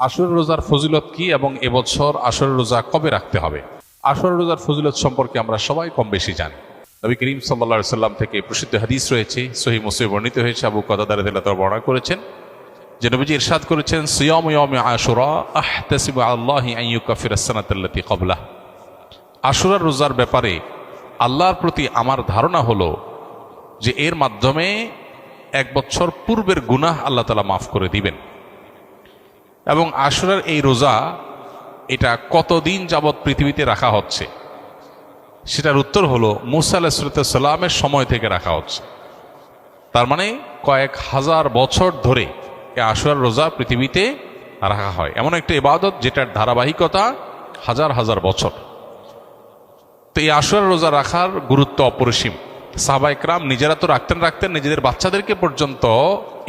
আশুরা রোজার ফজিলত কি এবং এবছর আশুরা রোজা কবে রাখতে হবে? আশুরা রোজার ফজিলত সম্পর্কে আমরা সবাই কম বেশি জানি। নবী করিম সাল্লাল্লাহু আলাইহি সাল্লাম থেকে প্রসিদ্ধ হাদিস রয়েছে, সহিহ মুসলিমে বর্ণিত হয়েছে। আবু কাতাদা রাদিয়াল্লাহু তাআলা বর্ণনা করেছেন যে নবীজি ইরশাদ করেছেন, সিয়ামু ইয়াউমি আশুরা আহতাসিবু আলাল্লাহি আন ইউকাফিরাস সানাতাল্লাতী ক্বাবলাহ। আশুরার রোজার ব্যাপারে আল্লাহর প্রতি আমার ধারণা হলো যে এর মাধ্যমে এক বছর পূর্বের গুনাহ আল্লাহ তাআলা মাফ করে দিবেন। এবং আশুরার এই রোজা এটা কতদিন যাবৎ পৃথিবীতে রাখা হচ্ছে সেটার উত্তর হলো মুসা আলাইহিস সালামের সময় থেকে রাখা হচ্ছে। তার মানে কয়েক হাজার বছর ধরে এই আশুরার রোজা পৃথিবীতে রাখা হয়। এমন একটা ইবাদত যেটার ধারাবাহিকতা হাজার হাজার বছর। তো এই আশুরার রোজা রাখার গুরুত্ব অপরিসীম। সাহাবা ইকরাম নিজেরা তো রাখতেন, নিজেদের বাচ্চাদেরকে পর্যন্ত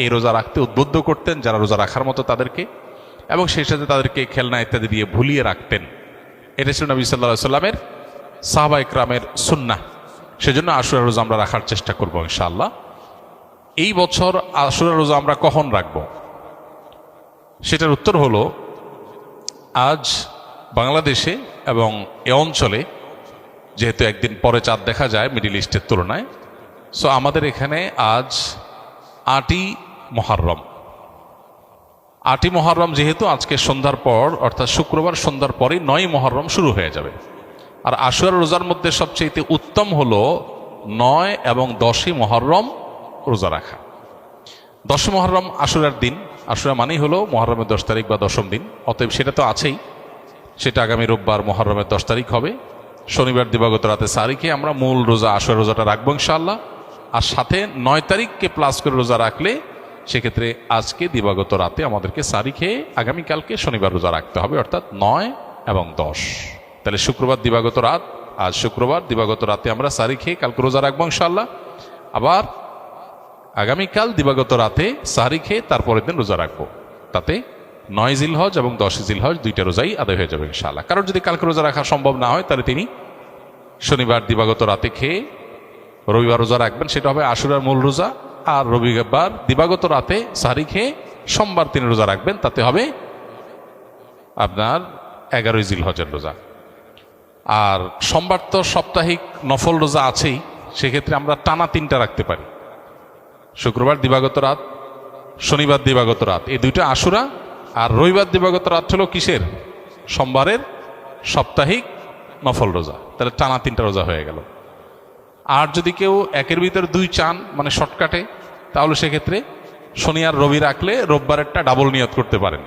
এই রোজা রাখতে উদ্বুদ্ধ করতেন যারা রোজা রাখার মতো তাদেরকে, এবং সেই সাথে তাদেরকে খেলনা ইত্যাদি দিয়ে ভুলিয়ে রাখতেন। এটা ছিল নবী সাল্লাল্লাহু আলাইহি ওয়াসাল্লামের সাহাবা ইকরামের সুন্নাহ। সেজন্য আশুরা রোজা আমরা রাখার চেষ্টা করব ইনশাআল্লাহ। এই বছর আশুরা রোজা আমরা কখন রাখব সেটার উত্তর হলো, আজ বাংলাদেশে এবং এ অঞ্চলে যেহেতু একদিন পরে চাঁদ দেখা যায় মিডিল ইস্টের তুলনায়, সো আমাদের এখানে আজ ৮ই মুহররম। ৮ই মুহররম যেহেতু আজকে সন্ধ্যার পর অর্থাৎ শুক্রবার সন্ধ্যার পরেই ৯ই মুহররম শুরু হয়ে যাবে। আর আশুরা রোজার মধ্যে সবচেয়ে উত্তম হলো ৯ এবং ১০ই মুহররম রোজা রাখা। ১০ই মুহররম আশুরার দিন, আশুরা মানেই হলো মুহররমের ১০ তারিখ বা ১০ম দিন, অতএব সেটা তো আছেই। সেটা আগামী রোববার মুহররমের ১০ তারিখ হবে। শনিবার দিবাগত রাতে সারিখে আমরা মূল রোজা আশুরা রোজাটা রাখবো ইনশাআল্লাহ। আর সাথে ৯ তারিখকে প্লাস করে রোজা রাখলে সেক্ষেত্রে আজকে দিবাগত রাতে আমাদেরকে সারি খেয়ে আগামীকালকে শনিবার রোজা রাখতে হবে, অর্থাৎ ৯ এবং ১০। তাহলে শুক্রবার দিবাগত রাত, আজ শুক্রবার দিবাগত রাতে আমরা সারি খেয়ে কালকে রোজা রাখবো ইনশাআল্লাহ। আবার আগামীকাল দিবাগত রাতে সারি খেয়ে তারপরের দিন রোজা রাখবো। তাতে ৯ জিলহজ এবং ১০ জিলহজ দুইটা রোজাই আদায় হয়ে যাবে ইনশাআল্লাহ। কারণ যদি কালকে রোজা রাখা সম্ভব না হয় তাহলে তিনি শনিবার দিবাগত রাতে খেয়ে রবিবার রোজা রাখবেন, সেটা হবে আশুরার মূল রোজা। আর রবিবার দিবাগত রাতে সারি খেয়ে সোমবার তিনি রোজা রাখবেন, তাতে হবে আপনার ১১ই জিলহজের রোজা। আর সোমবার তো সাপ্তাহিক নফল রোজা আছেই, সেক্ষেত্রে আমরা টানা ৩টা রাখতে পারি। শুক্রবার দিবাগত রাত, শনিবার দিবাগত রাত, এই দুইটা আশুরা। আর রবিবার দিবাগত রাত হলো কিসের? সোমবারের সাপ্তাহিক নফল রোজা। তাহলে টানা ৩টা রোজা হয়ে গেল। আর যদি কেউ একের ভিতর ২ চান, মানে শর্টকাটে, তাহলে সেক্ষেত্রে শনি আর রবি রাখলে রোববারেরটা ডাবল নিয়ত করতে পারেন।